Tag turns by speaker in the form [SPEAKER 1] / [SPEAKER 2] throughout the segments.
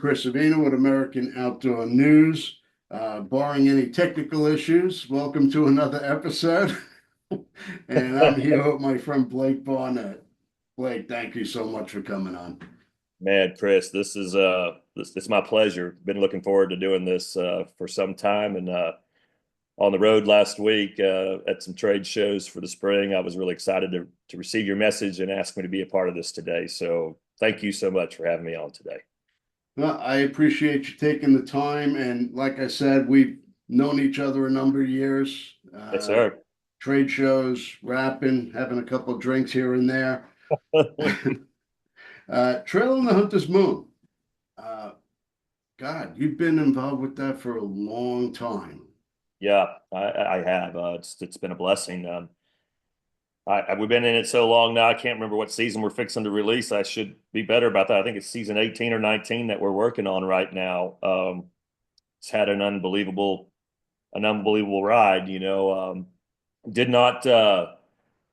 [SPEAKER 1] Chris Savino with American Outdoor News. Barring any technical issues, welcome to another episode. And I'm here with my friend Blake Barnett. Blake, thank you so much for coming on.
[SPEAKER 2] Man, Chris, this is it's my pleasure. Been looking forward to doing this for some time, and on the road last week at some trade shows for the spring. I was really excited to receive your message and ask me to be a part of this today. So thank you so much for having me on today.
[SPEAKER 1] Well, I appreciate you taking the time. And like I said, we've known each other a number of years.
[SPEAKER 2] Yes, sir.
[SPEAKER 1] Trade shows, rapping, having a couple of drinks here and there. Trail in the Hunter's Moon. Uh, God, you've been involved with that for a long time.
[SPEAKER 2] Yeah, I have. It's been a blessing. We've been in it so long now. I can't remember what season we're fixing to release. I should be better about that. I think it's season 18 or 19 that we're working on right now. It's had an unbelievable ride. Did not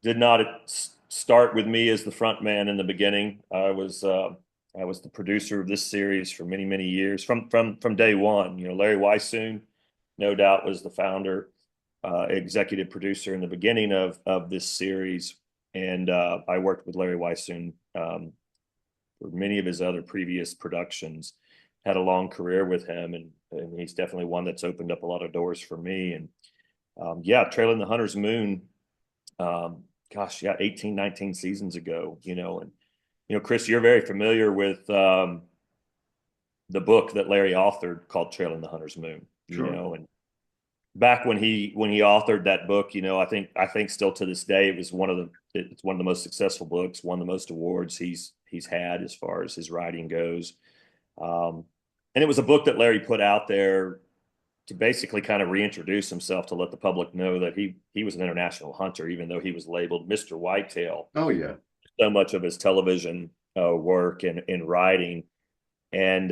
[SPEAKER 2] did not start with me as the front man in the beginning. I was the producer of this series for many years from day one. Larry Weishuhn, no doubt, was the founder, executive producer in the beginning of this series, and I worked with Larry Weishuhn for many of his other previous productions. Had a long career with him, and he's definitely one that's opened up a lot of doors for me. And yeah, Trailing the Hunter's Moon. Gosh, yeah, 18, 19 seasons ago, and Chris, you're very familiar with the book that Larry authored called Trailing the Hunter's Moon,
[SPEAKER 1] Sure.
[SPEAKER 2] and back when he authored that book, I think still to this day it's one of the most successful books, won the most awards he's had as far as his writing goes. Um, and it was a book that Larry put out there to basically kind of reintroduce himself, to let the public know that he was an international hunter, even though he was labeled Mr. Whitetail.
[SPEAKER 1] Oh, yeah.
[SPEAKER 2] So much of his television work and writing, and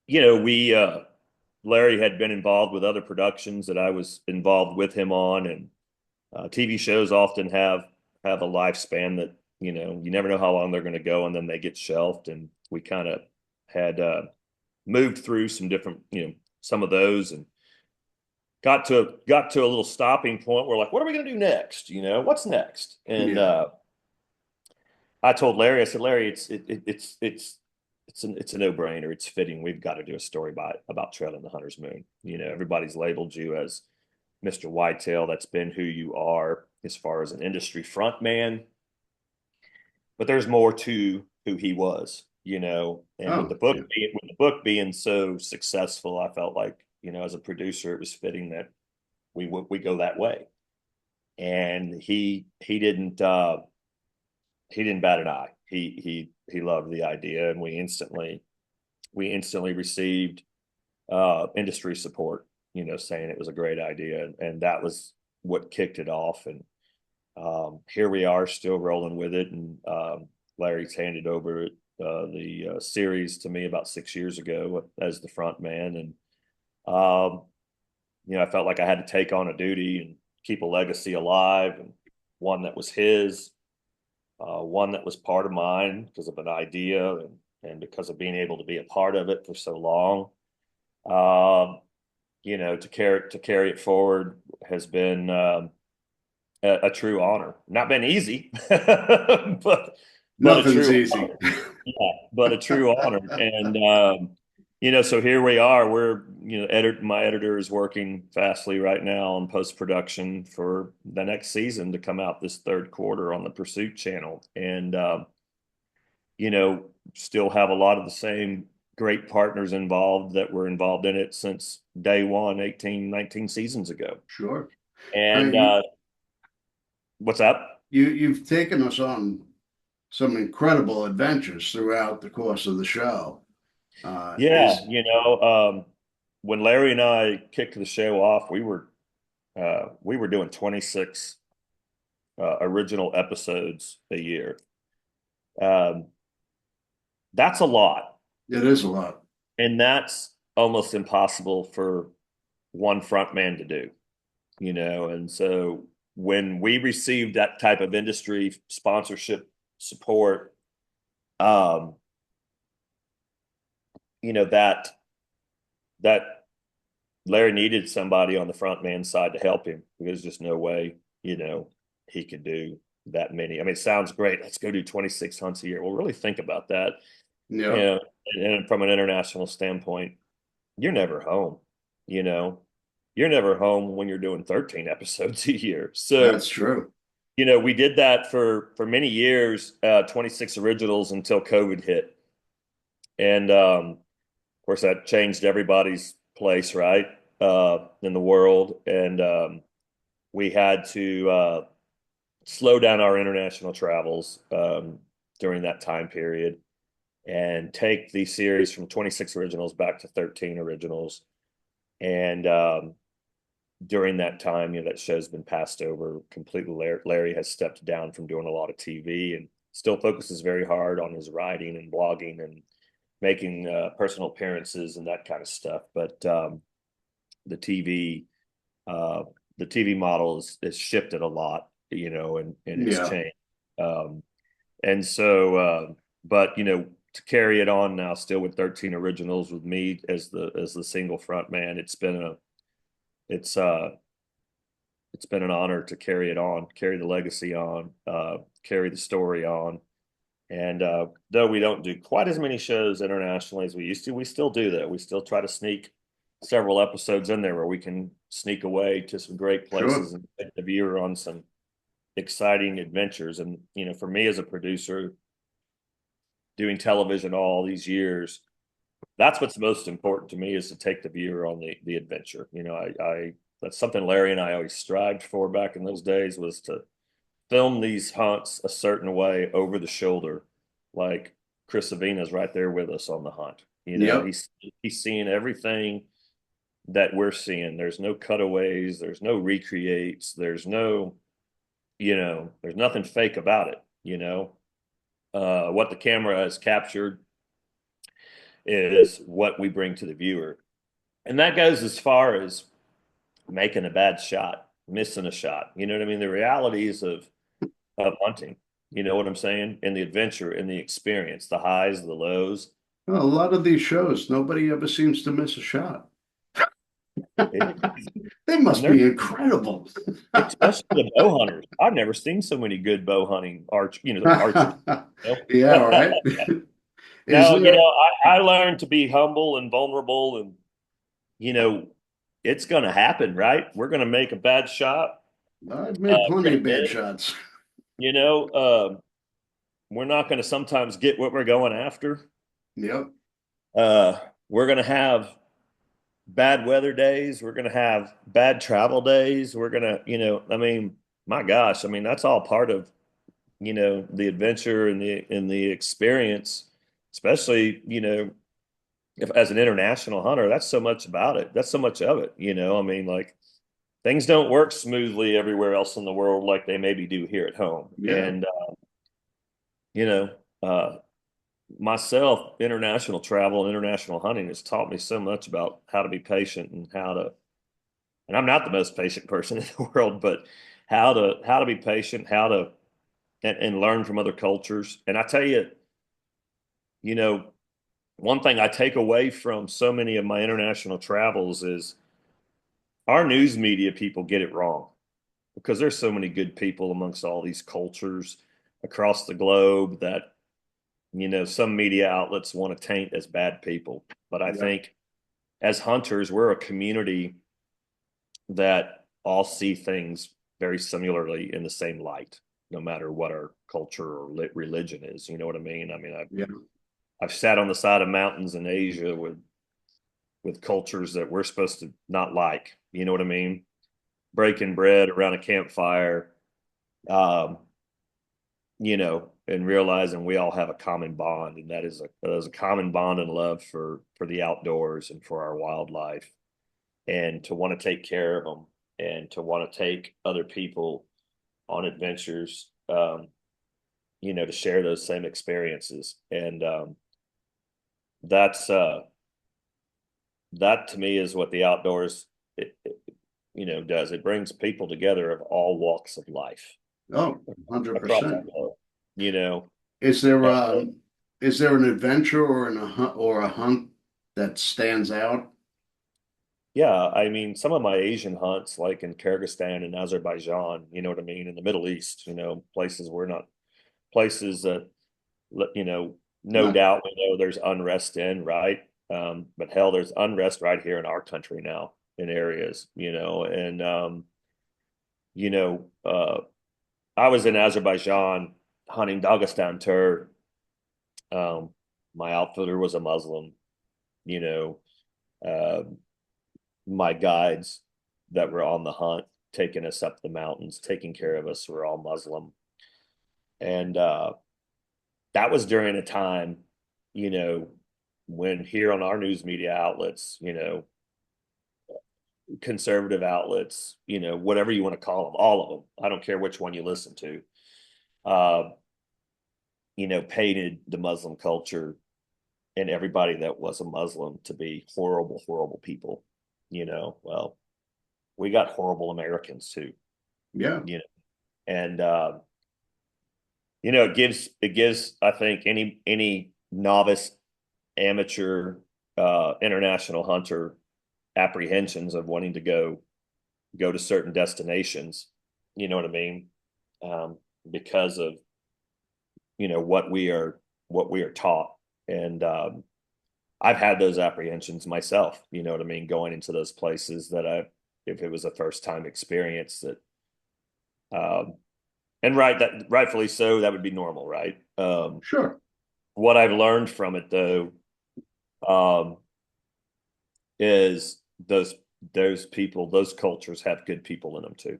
[SPEAKER 2] we Larry had been involved with other productions that I was involved with him on, and TV shows often have a lifespan that you never know how long they're going to go, and then they get shelved. And we kind of had moved through some different, some of those, and got to a little stopping point. We're like, what are we going to do next? What's next? And
[SPEAKER 1] Yeah.
[SPEAKER 2] I told Larry, I said, Larry, it's a no-brainer. It's fitting. We've got to do a story about Trailing the Hunter's Moon. Everybody's labeled you as Mr. Whitetail. That's been who you are as far as an industry front man. But there's more to who he was, And with
[SPEAKER 1] Oh,
[SPEAKER 2] the book
[SPEAKER 1] yeah.
[SPEAKER 2] being so successful, I felt like, as a producer, it was fitting that we go that way. And he didn't bat an eye. He loved the idea, and we instantly received industry support, saying it was a great idea, and that was what kicked it off. And here we are, still rolling with it. And Larry's handed over the series to me about 6 years ago as the front man, and I felt like I had to take on a duty and keep a legacy alive, and one that was his, one that was part of mine because of an idea, and because of being able to be a part of it for so long. To carry it forward has been a true honor. Not been easy, but a
[SPEAKER 1] Nothing's
[SPEAKER 2] true
[SPEAKER 1] easy.
[SPEAKER 2] honor. Yeah, but a true honor. And so here we are. We're my editor is working fastly right now on post production for the next season to come out this third quarter on the Pursuit channel, and you know still have a lot of the same great partners involved that were involved in it since day one, 18, 19 seasons ago.
[SPEAKER 1] Sure.
[SPEAKER 2] And what's up?
[SPEAKER 1] You've taken us on some incredible adventures throughout the course of the show.
[SPEAKER 2] Yeah,
[SPEAKER 1] Is
[SPEAKER 2] when Larry and I kicked the show off, we were doing 26 original episodes a year. Um, that's a lot,
[SPEAKER 1] It is a lot.
[SPEAKER 2] and that's almost impossible for one front man to do. And so when we received that type of industry sponsorship support, um, that Larry needed somebody on the front man side to help him. There's just no way, he could do that many. I mean, it sounds great. Let's go do 26 hunts a year. Well, really think about that. You
[SPEAKER 1] Yep,
[SPEAKER 2] know, and from an international standpoint, you're never home. You know, you're never home when you're doing 13 episodes a year. So,
[SPEAKER 1] that's true.
[SPEAKER 2] we did that for many years, 26 originals until COVID hit. And of course, that changed everybody's place, right, in the world. And we had to slow down our international travels during that time period and take the series from 26 originals back to 13 originals. And during that time, that show's been passed over completely. Larry has stepped down from doing a lot of TV and still focuses very hard on his writing and blogging and making personal appearances and that kind of stuff. But the TV, uh, the TV model is shifted a lot, and it's
[SPEAKER 1] Yeah,
[SPEAKER 2] changed. And so, but to carry it on now, still with 13 originals with me as the single front man, it's uh it's been an honor to carry it on, carry the legacy on, carry the story on. And though we don't do quite as many shows internationally as we used to, we still do that. We still try to sneak several episodes in there where we can sneak away to some great
[SPEAKER 1] sure.
[SPEAKER 2] places and take the viewer on some exciting adventures. And, for me as a producer, doing television all these years, that's what's most important to me is to take the viewer on the adventure. I that's something Larry and I always strived for back in those days was to film these hunts a certain way over the shoulder, like Chris Savina's right there with us on the hunt.
[SPEAKER 1] Yep.
[SPEAKER 2] He's seeing everything that we're seeing. There's no cutaways, there's no recreates, there's nothing fake about it. What the camera has captured is what we bring to the viewer. And that goes as far as making a bad shot, missing a shot. You know what I mean? The realities of hunting. You know what I'm saying? And the adventure and the experience, the highs, the lows.
[SPEAKER 1] Well, a lot of these shows, nobody ever seems to miss a shot.
[SPEAKER 2] It's crazy.
[SPEAKER 1] They
[SPEAKER 2] And
[SPEAKER 1] must
[SPEAKER 2] they're
[SPEAKER 1] be incredible.
[SPEAKER 2] especially the bow hunters. I've never seen so many good bow hunting archers.
[SPEAKER 1] Yeah, right. Is
[SPEAKER 2] No,
[SPEAKER 1] there?
[SPEAKER 2] I learned to be humble and vulnerable, and you know, it's going to happen, right? We're going to make a bad shot.
[SPEAKER 1] I've made
[SPEAKER 2] We're
[SPEAKER 1] plenty
[SPEAKER 2] going
[SPEAKER 1] of
[SPEAKER 2] to
[SPEAKER 1] bad
[SPEAKER 2] miss.
[SPEAKER 1] shots.
[SPEAKER 2] You know, we're not going to sometimes get what we're going after.
[SPEAKER 1] Yep.
[SPEAKER 2] We're going to have bad weather days. We're going to have bad travel days. We're going to, I mean, my gosh, I mean, that's all part of, the adventure and the experience, especially, if as an international hunter, that's so much about it. That's so much of it. I mean, like things don't work smoothly everywhere else in the world like they maybe do here at home.
[SPEAKER 1] Yeah.
[SPEAKER 2] And, you know, uh, myself, international travel and international hunting has taught me so much about how to be patient and and I'm not the most patient person in the world, but how to be patient, and learn from other cultures. And I tell you, you know, one thing I take away from so many of my international travels is our news media people get it wrong because there's so many good people amongst all these cultures across the globe that some media outlets want to taint as bad people. But I
[SPEAKER 1] Yeah.
[SPEAKER 2] think as hunters, we're a community that all see things very similarly in the same light, no matter what our culture or religion is. You know what I mean? I mean,
[SPEAKER 1] Yeah.
[SPEAKER 2] I've sat on the side of mountains in Asia with cultures that we're supposed to not like. You know what I mean? Breaking bread around a campfire, um, and realizing we all have a common bond, and that is a common bond and love for the outdoors and for our wildlife, and to want to take care of them and to want to take other people on adventures, to share those same experiences. And that's that to me is what the outdoors, does. It brings people together of all walks of life
[SPEAKER 1] Oh,
[SPEAKER 2] across the
[SPEAKER 1] 100%.
[SPEAKER 2] globe. You know,
[SPEAKER 1] Is there
[SPEAKER 2] uh,
[SPEAKER 1] is there an adventure or a hunt that stands out?
[SPEAKER 2] Yeah, I mean, some of my Asian hunts, like in Kyrgyzstan and Azerbaijan, you know what I mean, in the Middle East, places we're not places that, no
[SPEAKER 1] Not
[SPEAKER 2] doubt we know there's unrest in, right? But hell, there's unrest right here in our country now in areas, and you know, uh, I was in Azerbaijan hunting Dagestan tur. Um, my outfitter was a Muslim, you know. Uh, my guides that were on the hunt, taking us up the mountains, taking care of us, were all Muslim. And that was during a time, you know, when here on our news media outlets, conservative outlets, whatever you want to call them, all of them, I don't care which one you listen to, uh, painted the Muslim culture and everybody that was a Muslim to be horrible, horrible people. Well, we got horrible Americans too,
[SPEAKER 1] yeah,
[SPEAKER 2] and it gives I think any novice amateur international hunter apprehensions of wanting to go to certain destinations. You know what I mean? Um, because of what we are taught, and I've had those apprehensions myself. You know what I mean? Going into those places that if it was a first time experience that, um, and that rightfully so, that would be normal, right?
[SPEAKER 1] sure.
[SPEAKER 2] What I've learned from it though, um, is those people, those cultures have good people in them too,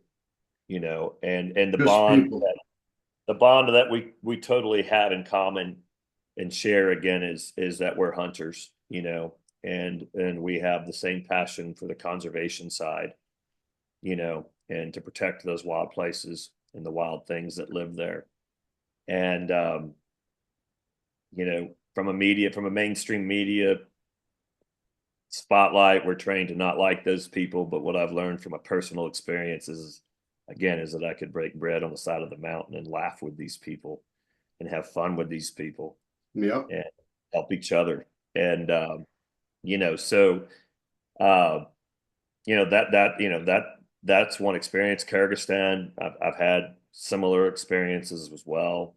[SPEAKER 2] and the
[SPEAKER 1] Just
[SPEAKER 2] bond
[SPEAKER 1] people.
[SPEAKER 2] that the bond that we totally have in common and share again is that we're hunters, and we have the same passion for the conservation side, and to protect those wild places and the wild things that live there. And from a mainstream media spotlight, we're trained to not like those people. But what I've learned from a personal experience is that I could break bread on the side of the mountain and laugh with these people and have fun with these people
[SPEAKER 1] Yep.
[SPEAKER 2] and help each other. And so uh, that's one experience. Kyrgyzstan, I've had similar experiences as well.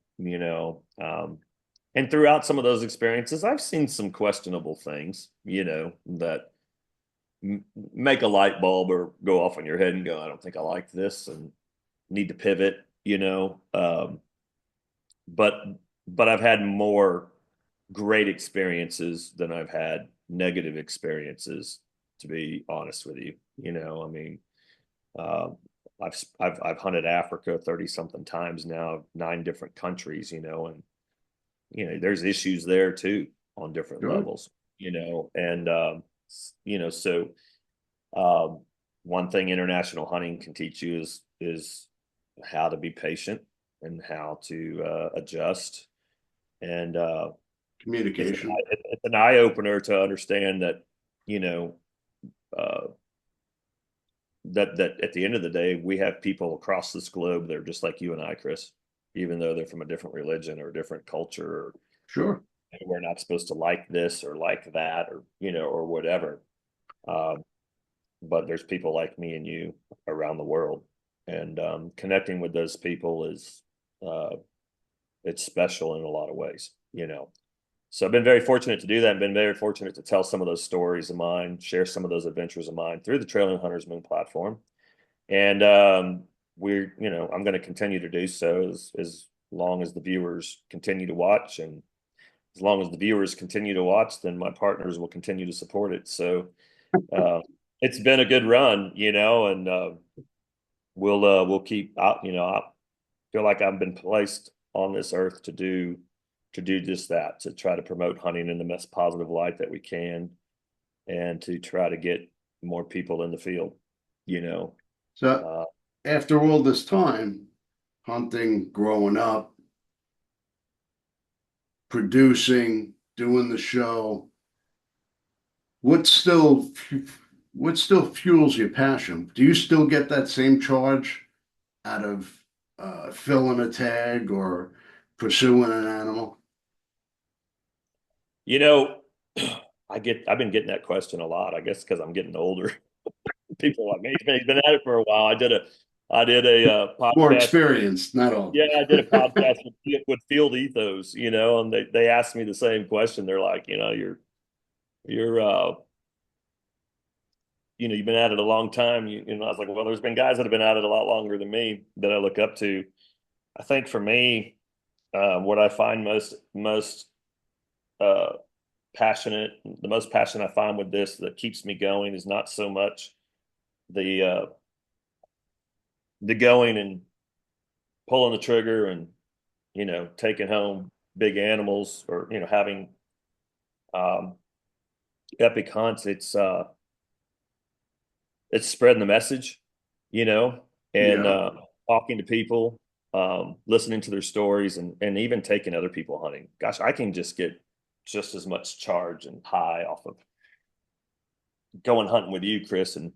[SPEAKER 2] And throughout some of those experiences, I've seen some questionable things, that make a light bulb or go off on your head and go, I don't think I like this and need to pivot, but I've had more great experiences than I've had negative experiences, to be honest with you. I mean, uh, I've hunted Africa 30 something times now, 9 different countries, and there's issues there too on different
[SPEAKER 1] Sure.
[SPEAKER 2] levels, and so um, one thing international hunting can teach you is how to be patient and how to adjust, and
[SPEAKER 1] Communication.
[SPEAKER 2] it's an eye opener to understand that you know uh, that at the end of the day we have people across this globe that are just like you and I, Chris, even though they're from a different religion or a different culture, or
[SPEAKER 1] Sure.
[SPEAKER 2] we're not supposed to like this or like that, or or whatever. Um, but there's people like me and you around the world, and connecting with those people is uh, it's special in a lot of ways. So I've been very fortunate to do that, and been very fortunate to tell some of those stories of mine, share some of those adventures of mine through the Trailing Hunters Moon platform. And I'm going to continue to do so as long as the viewers continue to watch, and as long as the viewers continue to watch, then my partners will continue to support it. So uh, it's been a good run, and we'll keep out. I feel like I've been placed on this earth to do just that, to try to promote hunting in the most positive light that we can, and to try to get more people in the field. You know,
[SPEAKER 1] So
[SPEAKER 2] uh,
[SPEAKER 1] after all this time, hunting, growing up, producing, doing the show, what still what still fuels your passion? Do you still get that same charge out of filling a tag or pursuing an animal?
[SPEAKER 2] you know, I've been getting that question a lot, I guess because I'm getting older. People like me, he's been at it for a while. I did a
[SPEAKER 1] More
[SPEAKER 2] podcast.
[SPEAKER 1] experienced, not
[SPEAKER 2] Yeah,
[SPEAKER 1] older.
[SPEAKER 2] I did a podcast with Field Ethos, and they asked me the same question. They're like, you're you've been at it a long time. I was like, well, there's been guys that have been at it a lot longer than me that I look up to. I think for me, what I find most uh, passionate, the most passion I find with this that keeps me going is not so much the uh, the going and pulling the trigger and taking home big animals or having um, epic hunts. It's spreading the message, you know, and
[SPEAKER 1] Yeah.
[SPEAKER 2] talking to people, listening to their stories, and even taking other people hunting. Gosh, I can just get just as much charge and high off of going hunting with you, Chris, and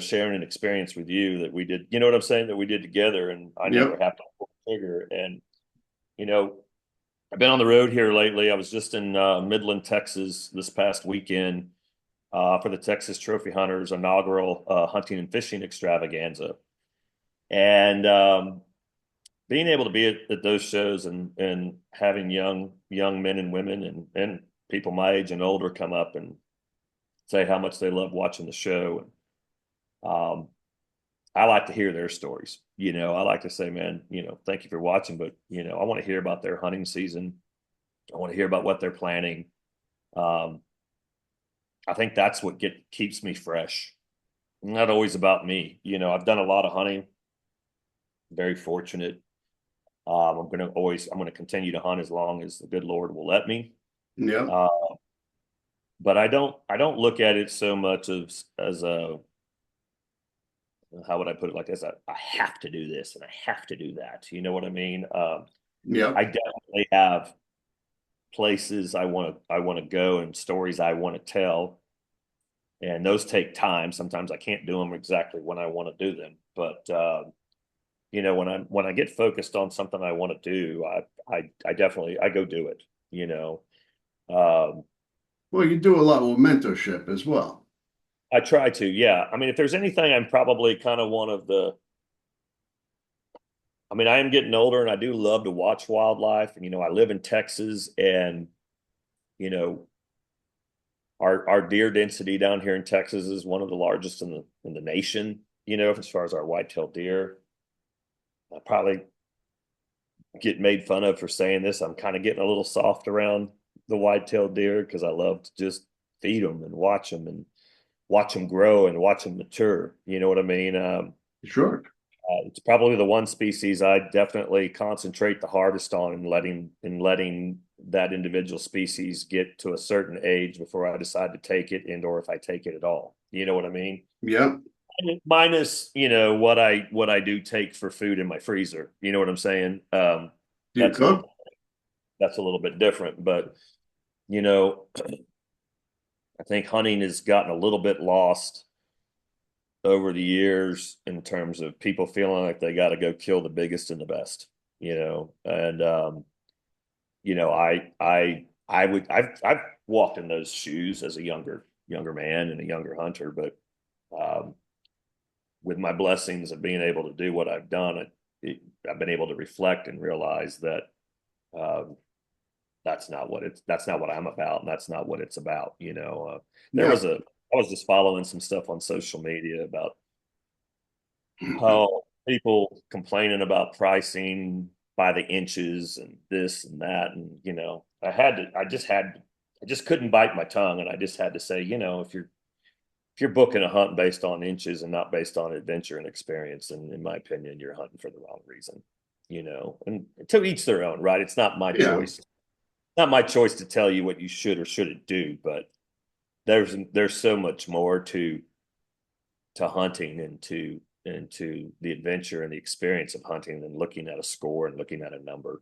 [SPEAKER 2] sharing an experience with you that we did. You know what I'm saying? That we did together, and I never
[SPEAKER 1] Yep.
[SPEAKER 2] have to pull the trigger. And you know, I've been on the road here lately. I was just in Midland, Texas this past weekend for the Texas Trophy Hunters inaugural hunting and fishing extravaganza. And being able to be at those shows and having young men and women and people my age and older come up and say how much they love watching the show. And I like to hear their stories. I like to say, man, thank you for watching, but I want to hear about their hunting season. I want to hear about what they're planning. Um, I think that's what keeps me fresh. Not always about me. I've done a lot of hunting. Very fortunate. I'm gonna continue to hunt as long as the good Lord will let me.
[SPEAKER 1] Yep.
[SPEAKER 2] Uh, but I don't look at it so much as a how would I put it, like as a I have to do this and I have to do that. You know what I mean? I
[SPEAKER 1] Yep.
[SPEAKER 2] definitely have places I want to go and stories I want to tell, and those take time. Sometimes I can't do them exactly when I want to do them, but when I get focused on something I want to do, I definitely I go do it. You know, um,
[SPEAKER 1] Well, you do a lot with mentorship as well.
[SPEAKER 2] I try to. Yeah, I mean, if there's anything, I'm probably kind of one of the. I mean, I am getting older, and I do love to watch wildlife. And I live in Texas, and you know, our deer density down here in Texas is one of the largest in the nation. As far as our white-tailed deer, I probably get made fun of for saying this. I'm kind of getting a little soft around the white-tailed deer because I love to just feed them and watch them grow and watch them mature. You know what I mean?
[SPEAKER 1] Sure.
[SPEAKER 2] It's probably the one species I definitely concentrate the hardest on and letting that individual species get to a certain age before I decide to take it and or if I take it at all. You know what I mean?
[SPEAKER 1] Yep.
[SPEAKER 2] Minus, what I do take for food in my freezer. You know what I'm saying?
[SPEAKER 1] Do you
[SPEAKER 2] That's a little
[SPEAKER 1] cook?
[SPEAKER 2] that's a little bit different, but you know, I think hunting has gotten a little bit lost over the years in terms of people feeling like they got to go kill the biggest and the best, and I've walked in those shoes as a younger man and a younger hunter, but um, with my blessings of being able to do what I've done, I've been able to reflect and realize that um, that's not what I'm about, and that's not what it's about. There
[SPEAKER 1] Yeah.
[SPEAKER 2] was a I was just following some stuff on social media about how people complaining about pricing by the inches and this and that, and I just couldn't bite my tongue, and I just had to say, if you're booking a hunt based on inches and not based on adventure and experience, and in my opinion, you're hunting for the wrong reason. And to each their own, right? It's not my
[SPEAKER 1] Yeah.
[SPEAKER 2] choice. Not my choice to tell you what you should or shouldn't do, but there's so much more to hunting and to the adventure and the experience of hunting than looking at a score and looking at a number.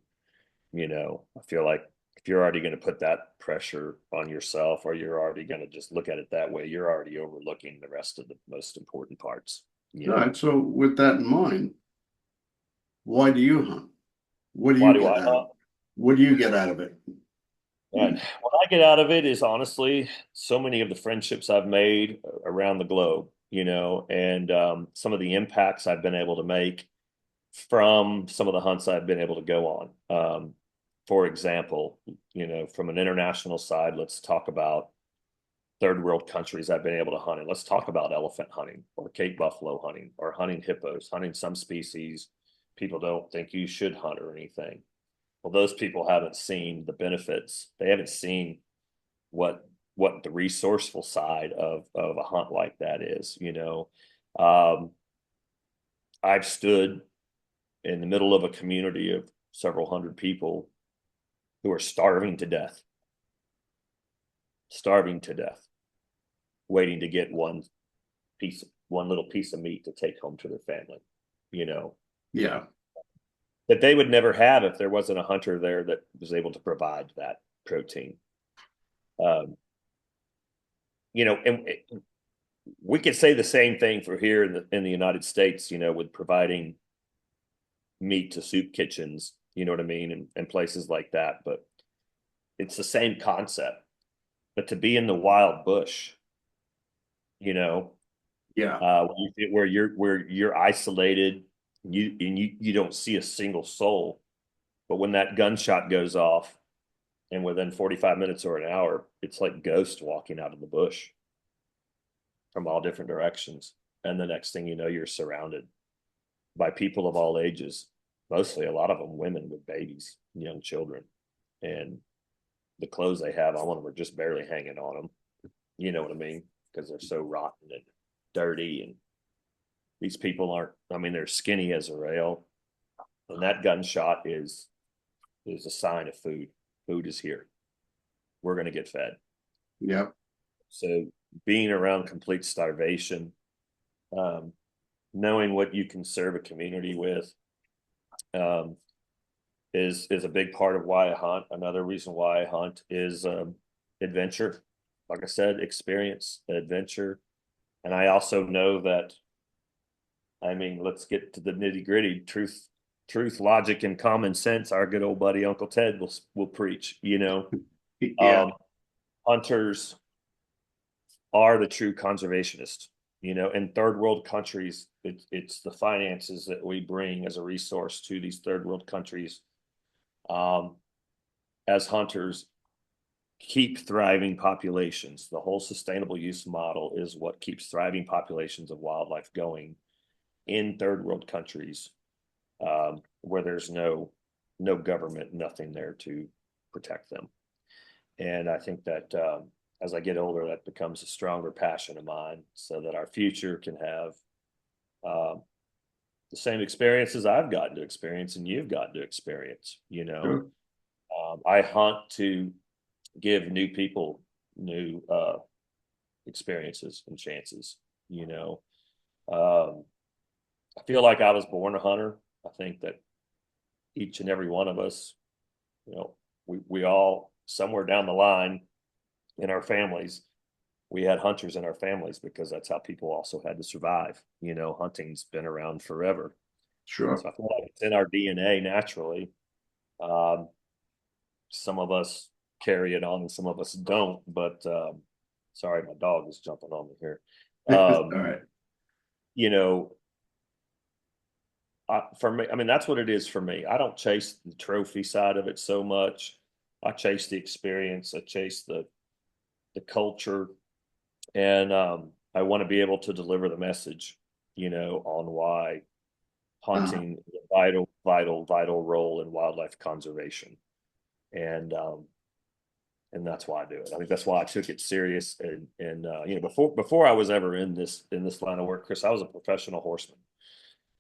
[SPEAKER 2] I feel like if you're already going to put that pressure on yourself or you're already going to just look at it that way, you're already overlooking the rest of the most important parts. you
[SPEAKER 1] All
[SPEAKER 2] know
[SPEAKER 1] right. So with that in mind, why do you hunt? What do
[SPEAKER 2] why
[SPEAKER 1] you
[SPEAKER 2] do
[SPEAKER 1] get
[SPEAKER 2] I
[SPEAKER 1] out of
[SPEAKER 2] hunt?
[SPEAKER 1] it? What do you get out of it?
[SPEAKER 2] And what I get out of it is honestly so many of the friendships I've made around the globe, and some of the impacts I've been able to make from some of the hunts I've been able to go on. For example, from an international side, let's talk about third world countries I've been able to hunt in. Let's talk about elephant hunting or Cape buffalo hunting or hunting hippos, hunting some species people don't think you should hunt or anything. Well, those people haven't seen the benefits. They haven't seen what the resourceful side of a hunt like that is. I've stood in the middle of a community of several hundred people who are starving to death, waiting to get one little piece of meat to take home to their family, you know,
[SPEAKER 1] Yeah.
[SPEAKER 2] that they would never have if there wasn't a hunter there that was able to provide that protein. Um, and we could say the same thing for here in the United States, with providing meat to soup kitchens, you know what I mean, and places like that. But it's the same concept. But to be in the wild bush, you know,
[SPEAKER 1] Yeah.
[SPEAKER 2] where you're isolated, you don't see a single soul. But when that gunshot goes off, and within 45 minutes or an hour, it's like ghosts walking out of the bush from all different directions. And the next thing you know, you're surrounded by people of all ages, mostly a lot of them women with babies, young children. And the clothes they have on them are just barely hanging on them. You know what I mean? Because they're so rotten and dirty. And these people aren't, I mean, they're skinny as a rail. And that gunshot is a sign of food. Food is here. We're going to get fed.
[SPEAKER 1] Yep.
[SPEAKER 2] So being around complete starvation, um, knowing what you can serve a community with, um, is a big part of why I hunt. Another reason why I hunt is adventure. Like I said, experience, adventure, and I also know that. I mean, let's get to the nitty gritty. Truth, logic, and common sense. Our good old buddy Uncle Ted will preach.
[SPEAKER 1] Yeah.
[SPEAKER 2] Um, Hunters are the true conservationists. In third world countries, it's the finances that we bring as a resource to these third world countries, um, as hunters keep thriving populations. The whole sustainable use model is what keeps thriving populations of wildlife going in third world countries, where there's no government, nothing there to protect them. And I think that as I get older, that becomes a stronger passion of mine, so that our future can have uh, the same experiences I've gotten to experience and you've gotten to experience.
[SPEAKER 1] Sure.
[SPEAKER 2] I hunt to give new people new experiences and chances. You know, I feel like I was born a hunter. I think that each and every one of us, you know, we all somewhere down the line in our families, we had hunters in our families because that's how people also had to survive. Hunting's been around forever.
[SPEAKER 1] Sure.
[SPEAKER 2] So I feel like it's in our DNA naturally. Um, some of us carry it on and some of us don't, but sorry, my dog is jumping on me here.
[SPEAKER 1] All
[SPEAKER 2] Um,
[SPEAKER 1] right.
[SPEAKER 2] you know, for me, I mean, that's what it is for me. I don't chase the trophy side of it so much. I chase the experience. I chase the culture, and I want to be able to deliver the message, on why
[SPEAKER 1] Uh,
[SPEAKER 2] hunting is a vital, vital, vital role in wildlife conservation, and that's why I do it. I think that's why I took it serious. And before I was ever in this line of work, Chris, I was a professional horseman.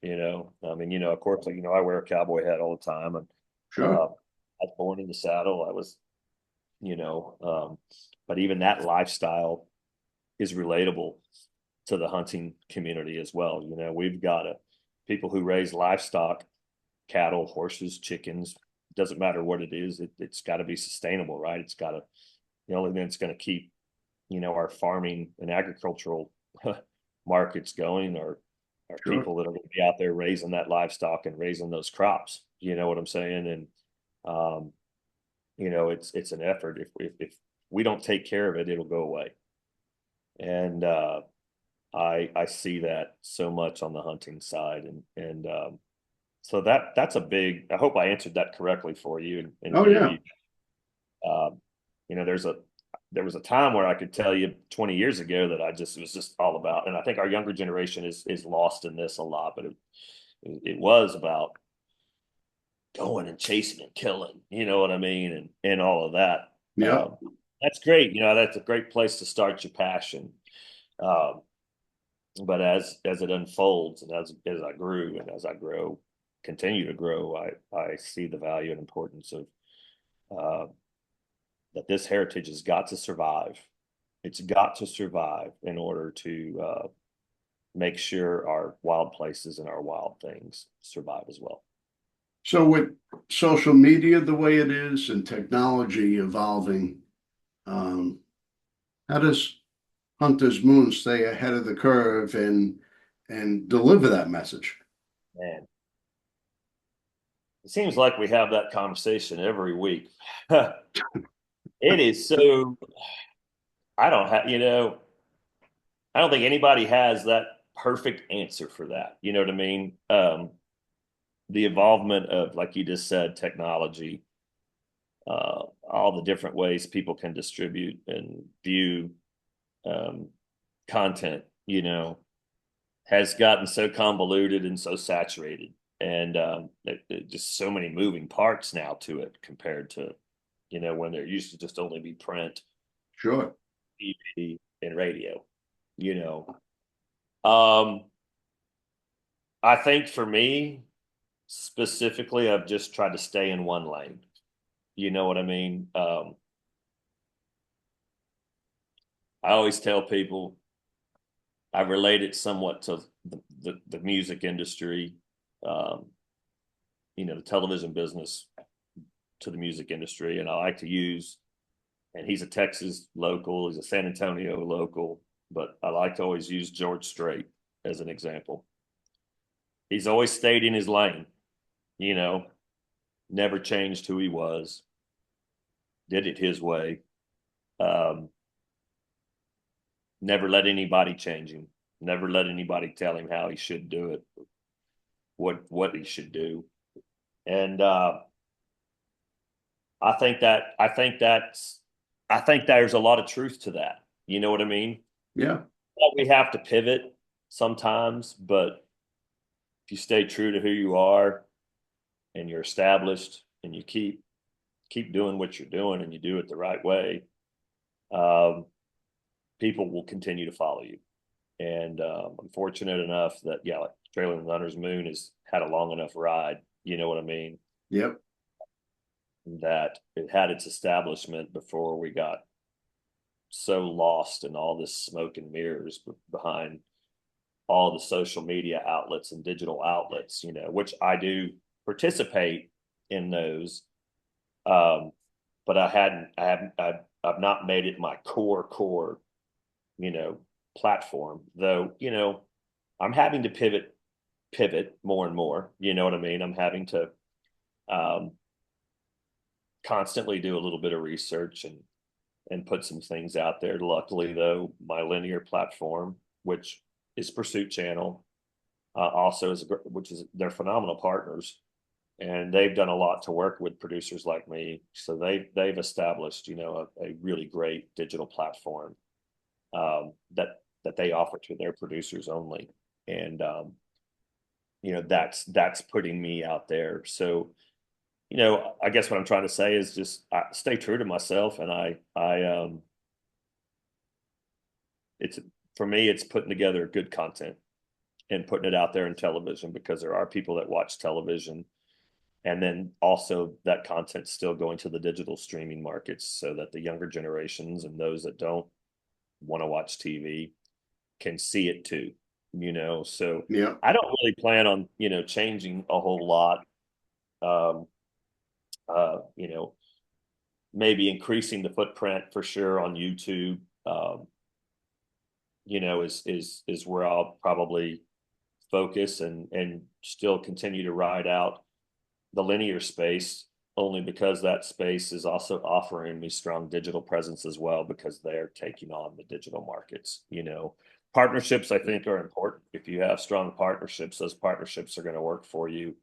[SPEAKER 2] I mean, of course, I wear a cowboy hat all the time, and
[SPEAKER 1] sure.
[SPEAKER 2] I was born in the saddle. I was, you know, um, but even that lifestyle is relatable to the hunting community as well. We've got people who raise livestock, cattle, horses, chickens. Doesn't matter what it is. It's got to be sustainable, right? It's got to, the only thing that's going to keep, our farming and agricultural markets going are
[SPEAKER 1] Sure.
[SPEAKER 2] people that are going to be out there raising that livestock and raising those crops. You know what I'm saying? And um, it's an effort. If we don't take care of it, it'll go away. And I see that so much on the hunting side, and so that's a big. I hope I answered that correctly for you, and
[SPEAKER 1] Oh
[SPEAKER 2] gave
[SPEAKER 1] yeah.
[SPEAKER 2] you. Um, there was a time where I could tell you 20 years ago that it was just all about, and I think our younger generation is lost in this a lot, but it was about going and chasing and killing, you know what I mean, and all of that.
[SPEAKER 1] Yep.
[SPEAKER 2] Um, that's great, that's a great place to start your passion. Um, but as it unfolds and as I grew and as I grow, continue to grow, I see the value and importance of uh, that this heritage has got to survive. It's got to survive in order to make sure our wild places and our wild things survive as well.
[SPEAKER 1] So with social media the way it is and technology evolving, um, how does Hunter's Moon stay ahead of the curve and deliver that message?
[SPEAKER 2] Man, it seems like we have that conversation every week. It is so, I don't have, I don't think anybody has that perfect answer for that. You know what I mean? The involvement of, like you just said, technology, all the different ways people can distribute and view um, content, has gotten so convoluted and so saturated. And just so many moving parts now to it compared to, when there used to just only be print,
[SPEAKER 1] Sure.
[SPEAKER 2] TV, and radio, you know. Um, I think for me specifically, I've just tried to stay in one lane. You know what I mean? I always tell people I relate it somewhat to the music industry, um, the television business to the music industry. And I like to use, and he's a Texas local, he's a San Antonio local, but I like to always use George Strait as an example. He's always stayed in his lane, you know, never changed who he was, did it his way. Um, Never let anybody change him. Never let anybody tell him how he should do it, what he should do. And I think there's a lot of truth to that. You know what I mean?
[SPEAKER 1] Yeah.
[SPEAKER 2] We have to pivot sometimes, but if you stay true to who you are and you're established and you keep doing what you're doing and you do it the right way, um, people will continue to follow you. And I'm fortunate enough that, yeah, like Trailing Runner's Moon has had a long enough ride, you know what I mean,
[SPEAKER 1] Yep.
[SPEAKER 2] that it had its establishment before we got so lost in all this smoke and mirrors behind all the social media outlets and digital outlets, which I do participate in those. Um, but I've not made it my core, you know, platform, though, I'm having to pivot more and more. You know what I mean? I'm having to um, constantly do a little bit of research and put some things out there. Luckily, though, my linear platform, which is Pursuit Channel, also which is they're phenomenal partners, and they've done a lot to work with producers like me. So they've established, a really great digital platform that they offer to their producers only, and that's putting me out there. So I guess what I'm trying to say is just stay true to myself, and it's for me, it's putting together good content and putting it out there in television because there are people that watch television, and then also that content still going to the digital streaming markets so that the younger generations and those that don't want to watch TV can see it too. So
[SPEAKER 1] Yeah.
[SPEAKER 2] I don't really plan on changing a whole lot. Um, you know, maybe increasing the footprint for sure on YouTube. Is where I'll probably focus and still continue to ride out the linear space. only because that space is also offering me strong digital presence as well because they're taking on the digital markets. Partnerships I think are important. If you have strong partnerships, those partnerships are going to work for you.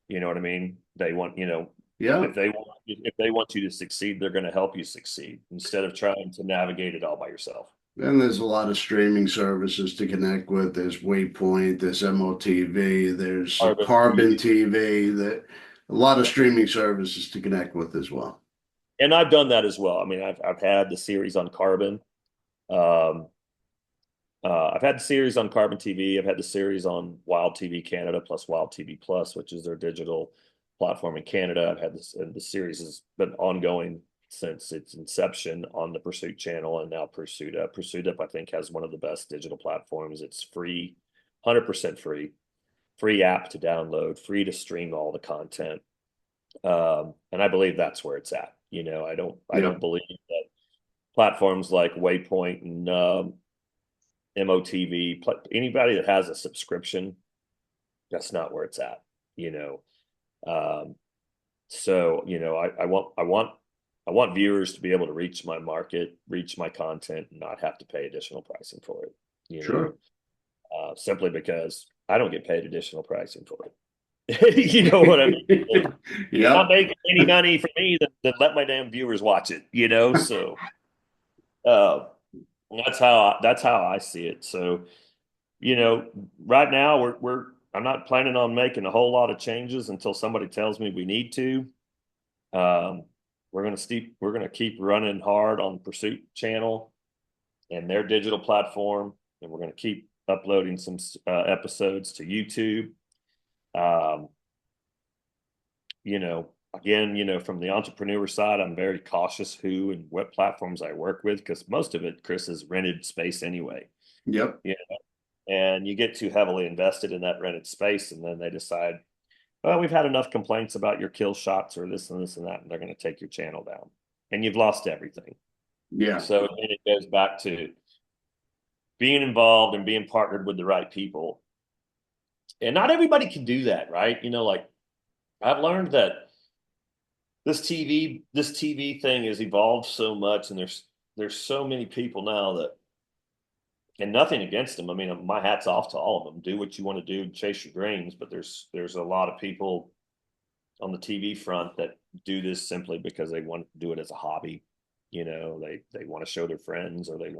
[SPEAKER 2] You know what I mean? They want,
[SPEAKER 1] Yeah.
[SPEAKER 2] if they want you to succeed, they're going to help you succeed instead of trying to navigate it all by yourself.
[SPEAKER 1] And there's a lot of streaming services to connect with. There's Waypoint, there's MOTV, there's
[SPEAKER 2] Carbon
[SPEAKER 1] Carbon
[SPEAKER 2] TV.
[SPEAKER 1] TV, that a lot of streaming services to connect with as well.
[SPEAKER 2] And I've done that as well. I mean, I've had the series on Carbon. Um, I've had the series on Carbon TV. I've had the series on Wild TV Canada plus Wild TV Plus, which is their digital platform in Canada. I've had this, and the series has been ongoing since its inception on the Pursuit channel and now Pursuit Up. Pursuit Up, I think, has one of the best digital platforms. It's free, 100% free app to download, free to stream all the content. And I believe that's where it's at. I
[SPEAKER 1] Yeah,
[SPEAKER 2] don't believe that platforms like Waypoint and MOTV, anybody that has a subscription, that's not where it's at. You know, um, so I want viewers to be able to reach my market, reach my content, and not have to pay additional pricing for it. You
[SPEAKER 1] sure.
[SPEAKER 2] know, simply because I don't get paid additional pricing for it. You know what I mean? So if you're not
[SPEAKER 1] Yep.
[SPEAKER 2] making any money for me, then let my damn viewers watch it. So uh, that's how I see it. So right now we're I'm not planning on making a whole lot of changes until somebody tells me we need to. Um, we're gonna keep running hard on Pursuit channel and their digital platform, and we're gonna keep uploading some episodes to YouTube. Um, Again, from the entrepreneur side, I'm very cautious who and what platforms I work with because most of it, Chris, is rented space anyway.
[SPEAKER 1] Yep.
[SPEAKER 2] Yeah. And you get too heavily invested in that rented space, and then they decide, well, we've had enough complaints about your kill shots or this and this and that, and they're going to take your channel down, and you've lost everything.
[SPEAKER 1] Yeah.
[SPEAKER 2] So then it goes back to being involved and being partnered with the right people. And not everybody can do that, right? Like I've learned that this TV thing has evolved so much, and there's so many people now that, and nothing against them. I mean, my hat's off to all of them. Do what you want to do, chase your dreams. But there's a lot of people on the TV front that do this simply because they want to do it as a hobby. They want to show their friends, or they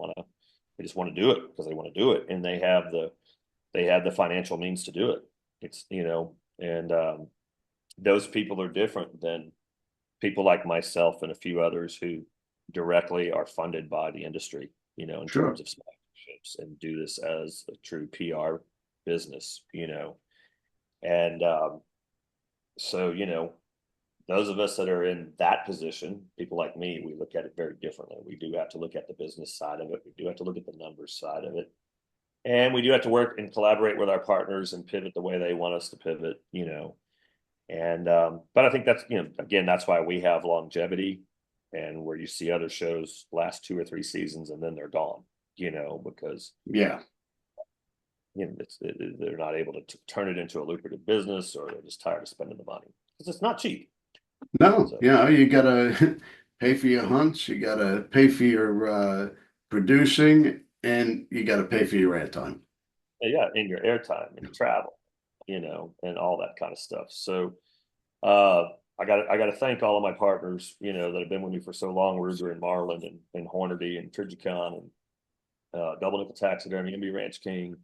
[SPEAKER 2] just want to do it because they want to do it, and they have the financial means to do it. It's and those people are different than people like myself and a few others who directly are funded by the industry, in
[SPEAKER 1] Sure.
[SPEAKER 2] terms of sponsorships and do this as a true PR business, and so those of us that are in that position, people like me, we look at it very differently. We do have to look at the business side of it. We do have to look at the numbers side of it. And we do have to work and collaborate with our partners and pivot the way they want us to pivot. And but I think that's again that's why we have longevity, and where you see other shows last 2 or 3 seasons and then they're gone. Because
[SPEAKER 1] Yeah.
[SPEAKER 2] they're not able to turn it into a lucrative business, or they're just tired of spending the money because it's not cheap.
[SPEAKER 1] No,
[SPEAKER 2] So
[SPEAKER 1] you gotta pay for your hunts, you gotta pay for your producing, and you gotta pay for your airtime.
[SPEAKER 2] yeah, in your airtime and travel, and all that kind of stuff. So uh, I got to thank all of my partners, that have been with me for so long. Ruger and Marlin and Hornady and Trijicon and Double Nickel Taxidermy, MB Ranch King,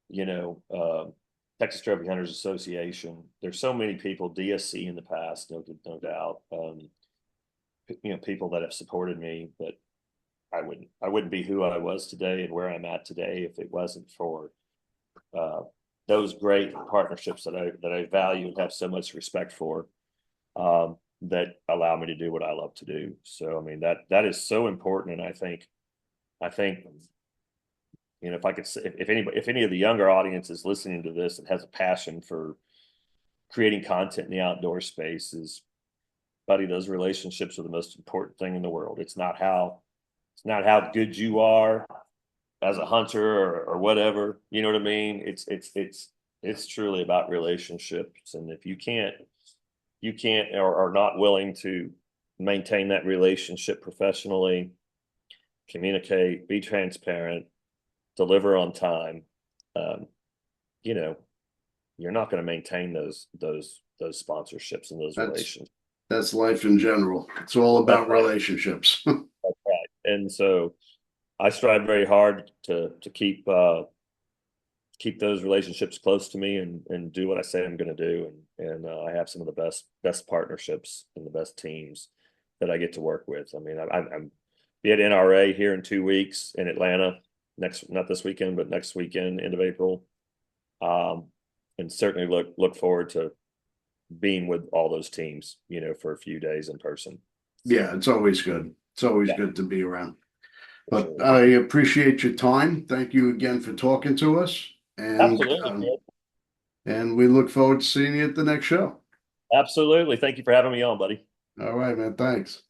[SPEAKER 2] you know, uh, Texas Trophy Hunters Association. There's so many people, DSC in the past, no doubt. People that have supported me that I wouldn't be who I was today and where I'm at today if it wasn't for uh, those great partnerships that I value and have so much respect for, that allow me to do what I love to do. So I mean that is so important, and I think if I could say, if any of the younger audience is listening to this and has a passion for creating content in the outdoor space, is, buddy, those relationships are the most important thing in the world. It's not how good you are as a hunter or whatever. You know what I mean? It's truly about relationships. And you can't or are not willing to maintain that relationship professionally, communicate, be transparent, deliver on time, um, you know, you're not going to maintain those sponsorships and those
[SPEAKER 1] That's
[SPEAKER 2] relations.
[SPEAKER 1] that's life in general. It's all
[SPEAKER 2] That's
[SPEAKER 1] about
[SPEAKER 2] right.
[SPEAKER 1] relationships.
[SPEAKER 2] That's right. And so I strive very hard to keep those relationships close to me and do what I say I'm going to do. And I have some of the best partnerships and the best teams that I get to work with. I mean, I'm be at NRA here in 2 weeks in Atlanta not this weekend, but next weekend, end of April. Um, and certainly look forward to being with all those teams, for a few days in person.
[SPEAKER 1] Yeah, it's always good. It's always
[SPEAKER 2] Yeah,
[SPEAKER 1] good to be around.
[SPEAKER 2] for
[SPEAKER 1] But
[SPEAKER 2] sure.
[SPEAKER 1] I appreciate your time. Thank you again for talking to us. And
[SPEAKER 2] Absolutely,
[SPEAKER 1] um,
[SPEAKER 2] man.
[SPEAKER 1] and we look forward to seeing you at the next show.
[SPEAKER 2] Absolutely. Thank you for having me on, buddy.
[SPEAKER 1] All right, man. Thanks.